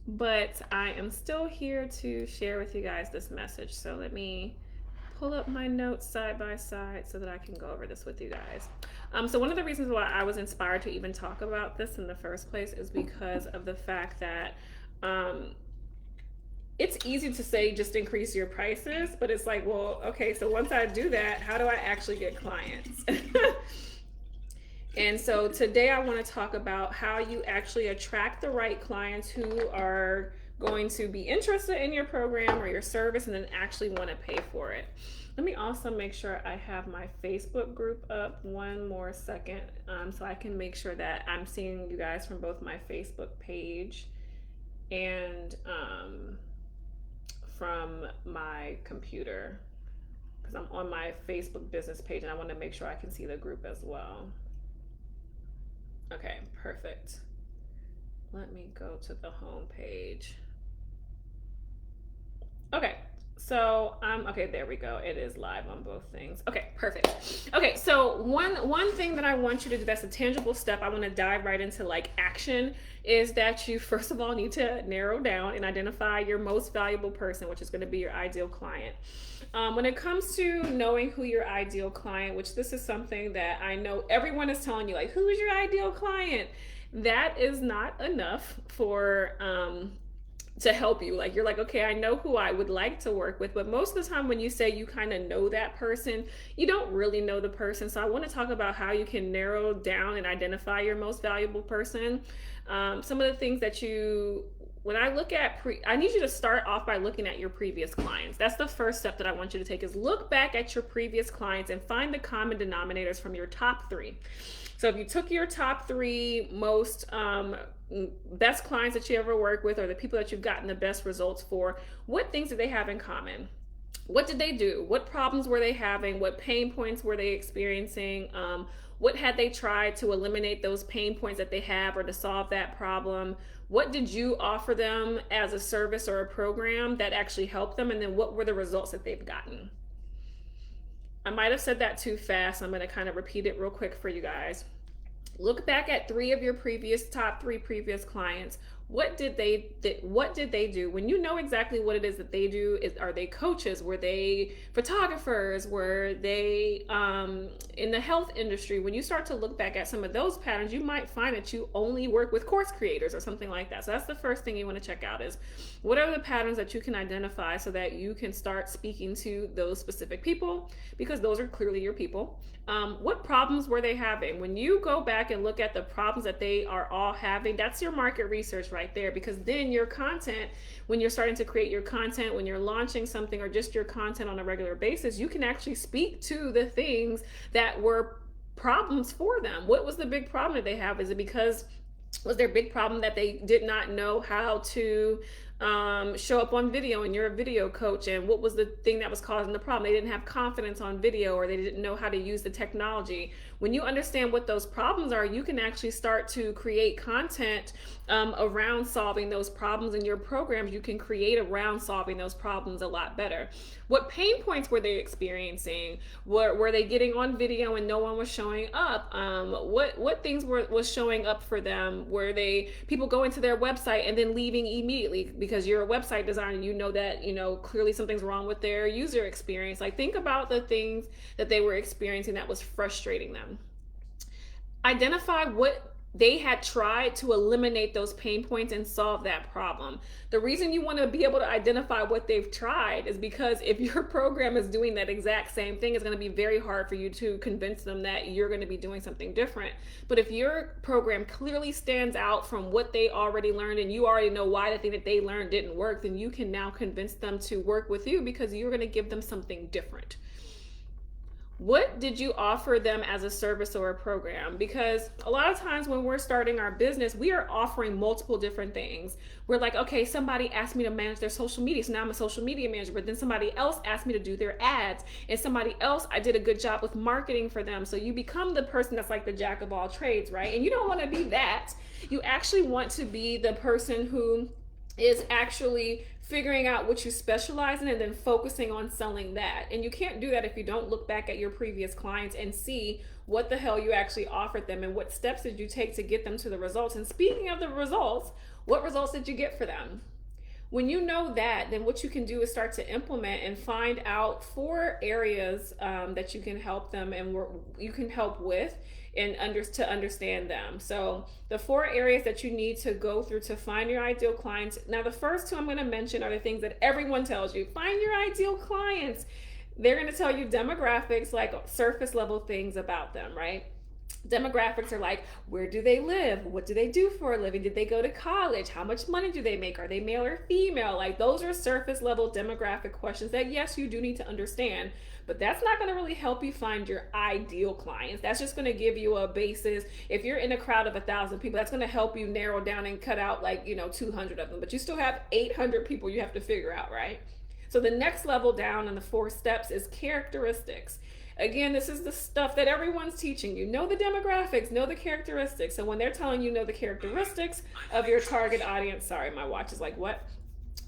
but I am still here to share with you guys this message. So let me pull up my notes side by side so that I can go over this with you guys. So one of the reasons why I was inspired to even talk about this in the first place is because of the fact that um, it's easy to say just increase your prices, but it's like, well, okay, so once I do that, how do I actually get clients? And so today I want to talk about how you actually attract the right clients who are going to be interested in your program or your service and then actually want to pay for it. Let me also make sure I have my Facebook group up one more second, so I can make sure that I'm seeing you guys from both my Facebook page and from my computer, because I'm on my Facebook business page and I want to make sure I can see the group as well. Okay, perfect. Let me go to the home page. Okay, so okay, there we go. It is live on both things. Okay, perfect. Okay, so one thing that I want you to do, that's a tangible step, I want to dive right into like action, is that you first of all need to narrow down and identify your most valuable person, which is going to be your ideal client. When it comes to knowing who your ideal client, which this is something that I know everyone is telling you, like, who is your ideal client? That is not enough for to help you. Like, you're like, okay, I know who I would like to work with, but most of the time when you say you kind of know that person, you don't really know the person. So I want to talk about how you can narrow down and identify your most valuable person. Some of the things that you, when I look at I need you to start off by looking at your previous clients. That's the first step that I want you to take, is look back at your previous clients and find the common denominators from your top three. So if you took your top three most best clients that you ever work with, or the people that you've gotten the best results for, what things did they have in common? What did they do? What problems were they having? What pain points were they experiencing? What had they tried to eliminate those pain points that they have, or to solve that problem? What did you offer them as a service or a program that actually helped them? And then what were the results that they've gotten? I might have said that too fast. I'm going to kind of repeat it real quick for you guys. Look back at top three previous clients. What did they do? When you know exactly what it is that they do, are they coaches? Were they photographers? Were they in the health industry? When you start to look back at some of those patterns, you might find that you only work with course creators or something like that. So that's the first thing you want to check out, is what are the patterns that you can identify so that you can start speaking to those specific people, because those are clearly your people. What problems were they having? When you go back and look at the problems that they are all having, that's your market research right there, because then your content, when you're starting to create your content, when you're launching something, or just your content on a regular basis, you can actually speak to the things that were problems for them. What was the big problem that they have? Is it because, was their big problem that they did not know how to show up on video, and you're a video coach, and what was the thing that was causing the problem? They didn't have confidence on video, or they didn't know how to use the technology. When you understand what those problems are, you can actually start to create content around solving those problems, in your programs you can create around solving those problems a lot better. What pain points were they experiencing? Were they getting on video and no one was showing up? What things was showing up for them? Were they people going to their website and then leaving immediately because you're a website designer and you know that clearly something's wrong with their user experience? Like, think about the things that they were experiencing that was frustrating them. Identify what they had tried to eliminate those pain points and solve that problem. The reason you want to be able to identify what they've tried is because if your program is doing that exact same thing, it's going to be very hard for you to convince them that you're going to be doing something different. But if your program clearly stands out from what they already learned, and you already know why the thing that they learned didn't work, then you can now convince them to work with you, because you're going to give them something different. What did you offer them as a service or a program? Because a lot of times when we're starting our business, we are offering multiple different things. We're like, okay, somebody asked me to manage their social media, so now I'm a social media manager. But then somebody else asked me to do their ads, and somebody else, I did a good job with marketing for them. So you become the person that's like the jack of all trades, right? And you don't want to be that. You actually want to be the person who is actually figuring out what you specialize in and then focusing on selling that. And you can't do that if you don't look back at your previous clients and see what the hell you actually offered them and what steps did you take to get them to the results. And speaking of the results, what results did you get for them? When you know that, then what you can do is start to implement and find out 4 areas that you can help them and you can help with and to understand them. So the 4 areas that you need to go through to find your ideal clients. Now, the first 2 I'm going to mention are the things that everyone tells you. Find your ideal clients. They're going to tell you demographics, like surface level things about them, right? Demographics are like, where do they live? What do they do for a living? Did they go to college? How much money do they make? Are they male or female? Like, those are surface level demographic questions that, yes, you do need to understand, but that's not going to really help you find your ideal clients. That's just going to give you a basis. If you're in a crowd of 1,000 people, that's going to help you narrow down and cut out, like, 200 of them, but you still have 800 people you have to figure out, right? So the next level down in the 4 steps is characteristics. Again, this is the stuff that everyone's teaching you. Know the demographics, know the characteristics. So when they're telling you know the characteristics of your target audience, sorry, my watch is like, what?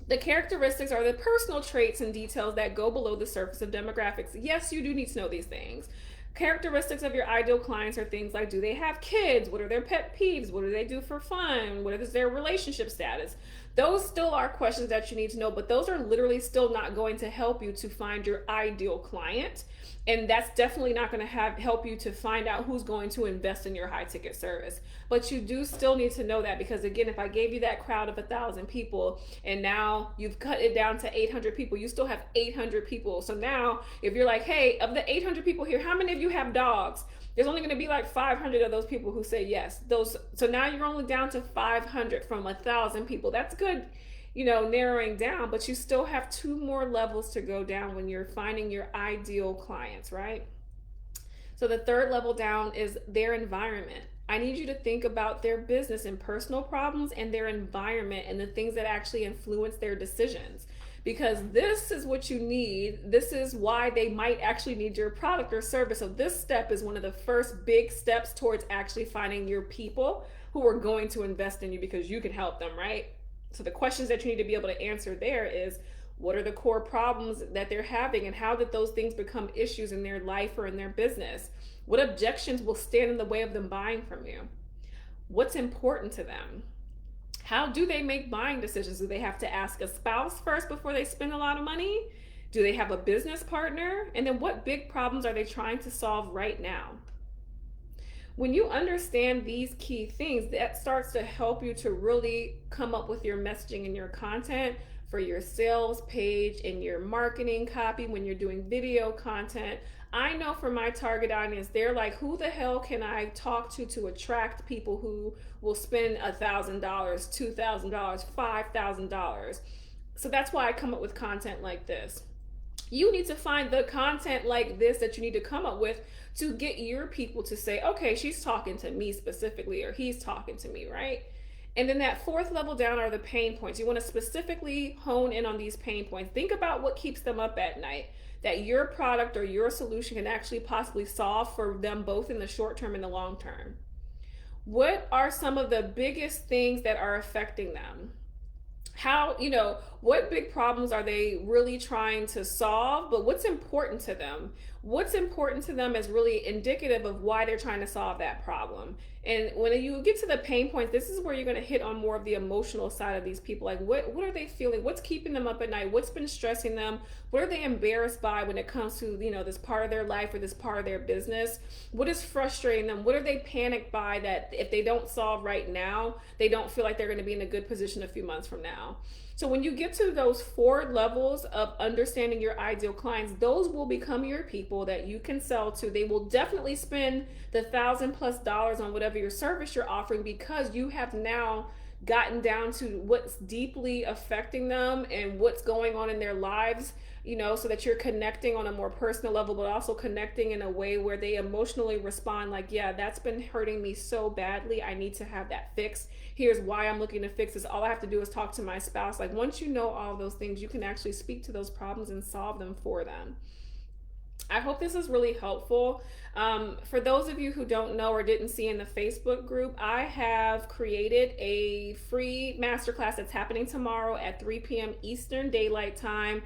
The characteristics are the personal traits and details that go below the surface of demographics. Yes, you do need to know these things. Characteristics of your ideal clients are things like, do they have kids? What are their pet peeves? What do they do for fun? What is their relationship status? Those still are questions that you need to know, but those are literally still not going to help you to find your ideal client. And that's definitely not going to help you to find out who's going to invest in your high ticket service. But you do still need to know that, because again, if I gave you that crowd of 1,000 people and now you've cut it down to 800 people, you still have 800 people. So now if you're like, hey, of the 800 people here, how many of you have dogs? There's only going to be like 500 of those people who say yes. So now you're only down to 500 from 1,000 people. That's good, narrowing down, but you still have 2 more levels to go down when you're finding your ideal clients, right? So the 3rd level down is their environment. I need you to think about their business and personal problems and their environment and the things that actually influence their decisions. Because this is what you need. This is why they might actually need your product or service. So this step is one of the first big steps towards actually finding your people who are going to invest in you because you can help them, right? So the questions that you need to be able to answer there is, what are the core problems that they're having and how did those things become issues in their life or in their business? What objections will stand in the way of them buying from you? What's important to them? How do they make buying decisions? Do they have to ask a spouse first before they spend a lot of money? Do they have a business partner? And then what big problems are they trying to solve right now? When you understand these key things, that starts to help you to really come up with your messaging and your content for your sales page and your marketing copy when you're doing video content. I know for my target audience, they're like, who the hell can I talk to attract people who will spend $1,000, $2,000, $5,000? So that's why I come up with content like this. You need to find the content like this that you need to come up with to get your people to say, okay, she's talking to me specifically, or he's talking to me, right? And then that 4th level down are the pain points. You want to specifically hone in on these pain points. Think about what keeps them up at night that your product or your solution can actually possibly solve for them, both in the short term and the long term. What are some of the biggest things that are affecting them? How, what big problems are they really trying to solve? But what's important to them? What's important to them is really indicative of why they're trying to solve that problem. And when you get to the pain points, this is where you're going to hit on more of the emotional side of these people. Like, what are they feeling? What's keeping them up at night? What's been stressing them? What are they embarrassed by when it comes to, this part of their life or this part of their business? What is frustrating them? What are they panicked by that if they don't solve right now, they don't feel like they're going to be in a good position a few months from now? So when you get to those 4 levels of understanding your ideal clients, those will become your people that you can sell to. They will definitely spend the $1,000+ on whatever your service you're offering, because you have now gotten down to what's deeply affecting them and what's going on in their lives, so that you're connecting on a more personal level, but also connecting in a way where they emotionally respond like, yeah, that's been hurting me so badly. I need to have that fixed. Here's why I'm looking to fix this. All I have to do is talk to my spouse. Like, once you know all those things, you can actually speak to those problems and solve them for them. I hope this is really helpful. For those of you who don't know or didn't see in the Facebook group, I have created a free masterclass that's happening tomorrow at 3 p.m. Eastern Daylight Time,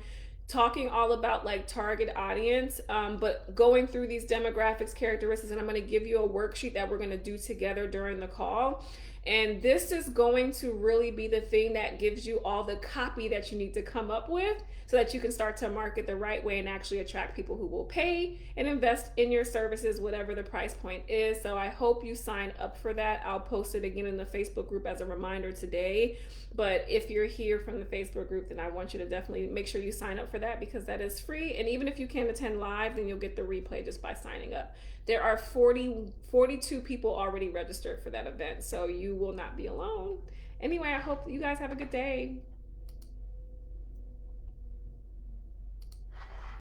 talking all about like target audience, but going through these demographics, characteristics, and I'm going to give you a worksheet that we're going to do together during the call. And this is going to really be the thing that gives you all the copy that you need to come up with so that you can start to market the right way and actually attract people who will pay and invest in your services, whatever the price point is. So I hope you sign up for that. I'll post it again in the Facebook group as a reminder today. But if you're here from the Facebook group, then I want you to definitely make sure you sign up for that because that is free. And even if you can't attend live, then you'll get the replay just by signing up. There are 42 people already registered for that event, so you will not be alone. Anyway, I hope you guys have a good day.